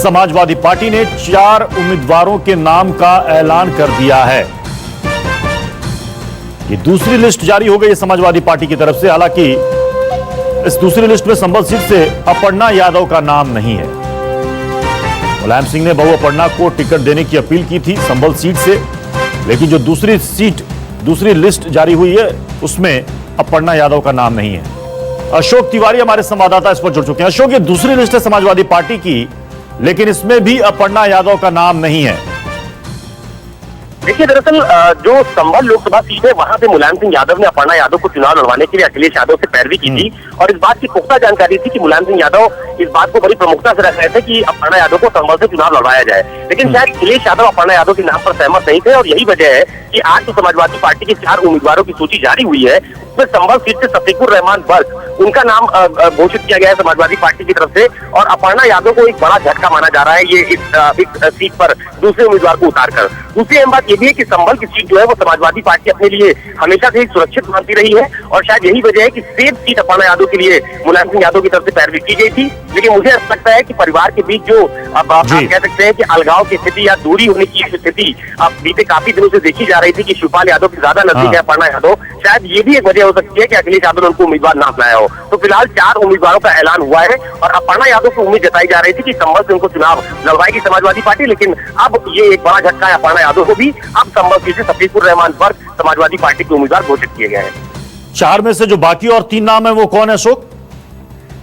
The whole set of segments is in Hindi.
समाजवादी पार्टी ने 4 उम्मीदवारों के नाम का ऐलान कर दिया है। ये दूसरी लिस्ट जारी हो गई है समाजवादी पार्टी की तरफ से। हालांकि इस दूसरी लिस्ट में संभल सीट से अपर्णा यादव का नाम नहीं है। मुलायम सिंह ने बहू अपर्णा को टिकट देने की अपील की थी संभल सीट से, लेकिन जो दूसरी लिस्ट जारी हुई है उसमें अपर्णा यादव का नाम नहीं है। अशोक तिवारी हमारे संवाददाता इस पर जुड़ चुके हैं। अशोक, ये दूसरी लिस्ट है समाजवादी पार्टी की, लेकिन इसमें भी अपर्णा यादव का नाम नहीं है। देखिए, दरअसल जो संभल लोकसभा सीट है वहां से मुलायम सिंह यादव ने अपर्णा यादव को चुनाव लड़वाने के लिए अखिलेश यादव से पैरवी की थी और इस बात की पुख्ता जानकारी थी कि मुलायम सिंह यादव इस बात को बड़ी प्रमुखता से रख रहे थे कि अपर्णा यादव को संभल से चुनाव लड़वाया जाए। लेकिन शायद अखिलेश यादव अपर्णा यादव के नाम पर सहमत नहीं थे और यही वजह है कि आज तो समाजवादी पार्टी के 4 उम्मीदवारों की सूची जारी हुई है, उसमें संभल सीट से शफीकुर रहमान बर्क उनका नाम घोषित किया गया है समाजवादी पार्टी की तरफ से और अपर्णा यादव को एक बड़ा झटका माना जा रहा है ये इस सीट पर दूसरे उम्मीदवार को उतारकर। दूसरी अहम बात यह भी है कि संभल की सीट जो है वो समाजवादी पार्टी अपने लिए हमेशा से सुरक्षित मानती रही है और शायद यही वजह है कि सेफ सीट अपर्णा यादव के लिए मुलायम सिंह यादव की तरफ से पैरवी की गई थी। लेकिन मुझे ऐसा लगता है कि परिवार के बीच जो अब आप कह सकते हैं कि अलगाव की स्थिति या दूरी होने की स्थिति अब बीते काफी दिनों से देखी जा रही थी कि शिवपाल यादव की ज्यादा नजदीक है अपर्णा यादव, शायद ये भी एक वजह हो सकती है कि अखिलेश यादव ने उनको उम्मीदवार ना अपनाया हो। तो फिलहाल 4 उम्मीदवारों का ऐलान हुआ है और अपर्णा यादव को उम्मीद जताई जा रही थी कि संभल से उनको चुनाव लड़वाएगी समाजवादी पार्टी, लेकिन अब ये एक बड़ा झटका है अपर्णा यादव को भी। अब संभल सीट से शफीकुर रहमान बर्क समाजवादी पार्टी के उम्मीदवार घोषित किए गए हैं। 4 में से जो बाकी और 3 नाम है वो कौन है अशोक?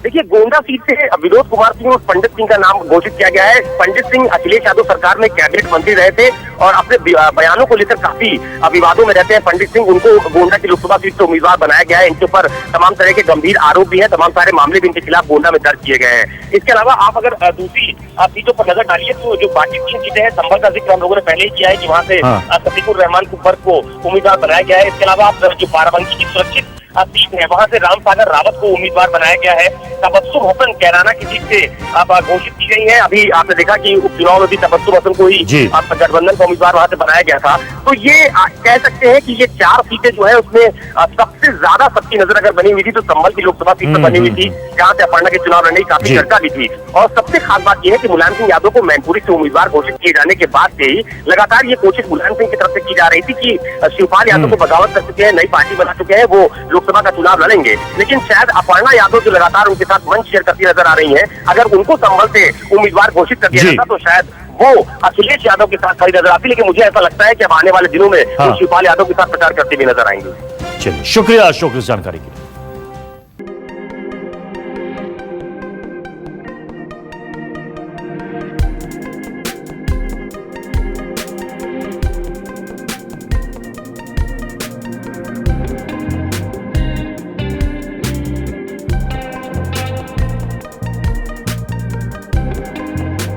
देखिए, गोंडा सीट से विनोद कुमार सिंह और पंडित सिंह का नाम घोषित किया गया है। पंडित सिंह अखिलेश यादव सरकार में कैबिनेट मंत्री रहे थे और अपने बयानों को लेकर काफी विवादों में रहते हैं। पंडित सिंह, उनको गोंडा की लोकसभा सीट से उम्मीदवार बनाया गया है। इनके ऊपर तमाम तरह के गंभीर आरोप भी है, तमाम सारे मामले भी इनके खिलाफ गोंडा में दर्ज किए गए हैं। इसके अलावा आप अगर दूसरी सीटों पर नजर डालिए तो जो बाकी 3 सीटें हैं, संभल का जिक्र हम लोगों ने पहले ही किया है कि वहाँ से शफीकुर रहमान बर्क को उम्मीदवार बनाया गया है। इसके अलावा आप जो बाराबंकी की सुरक्षित सीट है वहां से रामसागर रावत को उम्मीदवार बनाया गया है। तबस्सुम हसन कैराना की सीट से घोषित की गई है। अभी आपने देखा कि उपचुनाव में भी तबस्सुम हसन को ही गठबंधन का उम्मीदवार वहां से बनाया गया था। तो ये कह सकते हैं कि ये 4 सीटें जो है उसमें सबसे ज्यादा सबकी नजर अगर बनी हुई थी तो संभल की लोकसभा सीट पर बनी हुई थी, जहाँ से अपर्णा के चुनाव लड़ने की काफी चर्चा भी थी। और सबसे खास बात यह है कि मुलायम सिंह यादव को मैनपुरी से उम्मीदवार घोषित किए जाने के बाद से ही लगातार ये कोशिश मुलायम सिंह की तरफ से की जा रही थी कि शिवपाल यादव को बगावत कर चुके हैं, नई पार्टी बना चुके हैं, वो लोकसभा का चुनाव लड़ेंगे। लेकिन शायद अपर्णा यादव जो लगातार उनके साथ मंच शेयर करती नजर आ रही है, अगर उनको संभल से उम्मीदवार घोषित कर दिया जाता तो शायद वो अखिलेश यादव के साथ खड़ी नजर आती। लेकिन मुझे ऐसा लगता है कि अब आने वाले दिनों में शिवपाल यादव के साथ प्रचार करते भी नजर आएंगे। चलिए, शुक्रिया अशोक इस जानकारी के लिए।